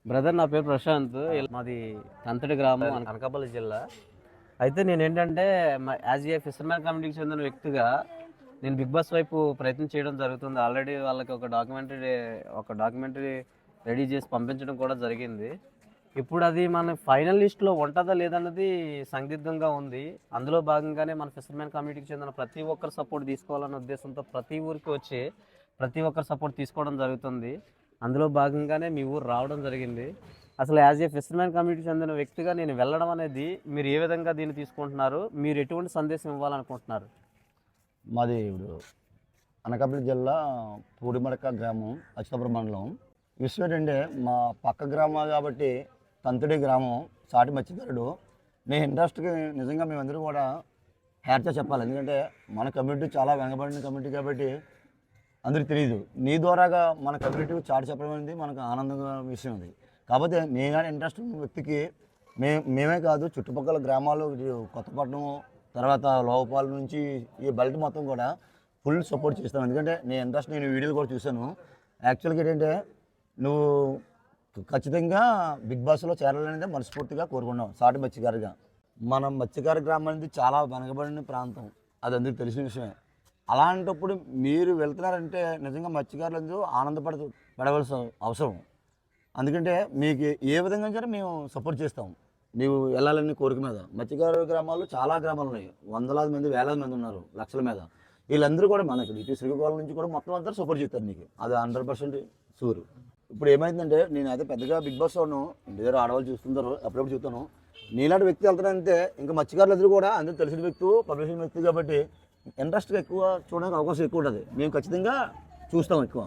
Brother నా పేరు ప్రశాంత్. మాది తంతడి గ్రామం, అనకాపల్లి జిల్లా. అయితే నేను ఏంటంటే యాజ్ ఏ ఫిషర్మ్యాన్ కమ్యూనిటీకి చెందిన వ్యక్తిగా నేను బిగ్ బాస్ వైపు ప్రయత్నం చేయడం జరుగుతుంది. ఆల్రెడీ వాళ్ళకి ఒక డాక్యుమెంటరీ రెడీ చేసి పంపించడం కూడా జరిగింది. ఇప్పుడు అది మన ఫైనల్ లిస్ట్లో ఉంటుందా లేదన్నది సందిగ్ధంగా ఉంది. అందులో భాగంగానే మన ఫిషర్మ్యాన్ కమ్యూనిటీకి చెందిన ప్రతి ఒక్కరు సపోర్ట్ తీసుకోవాలన్న ఉద్దేశంతో ప్రతి ఊరికి వచ్చి ప్రతి ఒక్కరు సపోర్ట్ తీసుకోవడం జరుగుతుంది. అందులో భాగంగానే మీ ఊరు రావడం జరిగింది. అసలు యాజ్ ఏ ఫిషర్మ్యాన్ కమ్యూనిటీకి చెందిన వ్యక్తిగా నేను వెళ్ళడం అనేది మీరు ఏ విధంగా దీన్ని తీసుకుంటున్నారు? మీరు ఎటువంటి సందేశం ఇవ్వాలనుకుంటున్నారు? మాది ఇప్పుడు అనకాపల్లి జిల్లా పూడిమడక గ్రామం, అచ్యుతాపురం మండలం. విషయం ఏంటంటే మా పక్క గ్రామం కాబట్టి తంతడి గ్రామం, సాటి మత్స్యకారుడు. నేను ఇండస్ట్రీకి నిజంగా మేమందరూ కూడా హ్యాట్గా చెప్పాలి. ఎందుకంటే మన కమ్యూనిటీ చాలా వెనకబడిన కమ్యూనిటీ కాబట్టి అందరికీ తెలియదు. నీ ద్వారాగా మన కమ్యూనిటీ చాటి చెప్పడం అనేది మనకు ఆనందంగా విషయం అది. కాకపోతే నేను ఇంట్రెస్ట్ ఉన్న వ్యక్తికి మేమే కాదు, చుట్టుపక్కల గ్రామాలు, కొత్తపట్నం, తర్వాత లోపాల నుంచి ఈ బెల్ట్ మొత్తం కూడా ఫుల్ సపోర్ట్ చేస్తాను. ఎందుకంటే నేను వీడియోలు కూడా చూశాను. యాక్చువల్గా ఏంటంటే నువ్వు ఖచ్చితంగా బిగ్ బాస్లో చేరాలనేది మనస్ఫూర్తిగా కోరుకున్నాం. సాటి మత్స్యకారుగా మన మత్స్యకార గ్రామం అనేది చాలా వెనకబడిన ప్రాంతం, అది అందరికీ తెలిసిన విషయమే. అలాంటప్పుడు మీరు వెళ్తున్నారంటే నిజంగా మత్స్యకారులందరూ పడవలసిన అవసరం. ఎందుకంటే మీకు ఏ విధంగా సరే మేము సపోర్ట్ చేస్తాం. నీవు వెళ్ళాలని కోరిక మీద. మత్స్యకారు గ్రామాల్లో చాలా గ్రామాలు ఉన్నాయి, వందలాది మంది, వేలాది మంది ఉన్నారు, లక్షల మీద. వీళ్ళందరూ కూడా మనకి ఇటు శ్రీకాకుళం నుంచి కూడా మొత్తం అంతా సపోర్ట్ చేస్తారు నీకు, అది 100% షూర్. ఇప్పుడు ఏమైందంటే నేను అయితే పెద్దగా బిగ్ బాస్ ఉన్నాను, ఇంటి దగ్గర ఆడవాళ్ళు చూస్తుంటారు, అప్పుడప్పుడు చూస్తాను. నీలాంటి వ్యక్తి వెళ్తానంటే ఇంకా మత్స్యకారులు ఎదురు కూడా అందరూ తెలిసిన వ్యక్తి, పబ్లిషన్ వ్యక్తి కాబట్టి ఇంట్రెస్ట్గా ఎక్కువ చూడడానికి అవకాశం ఎక్కువ ఉంటుంది. మేము ఖచ్చితంగా చూస్తాం ఎక్కువ.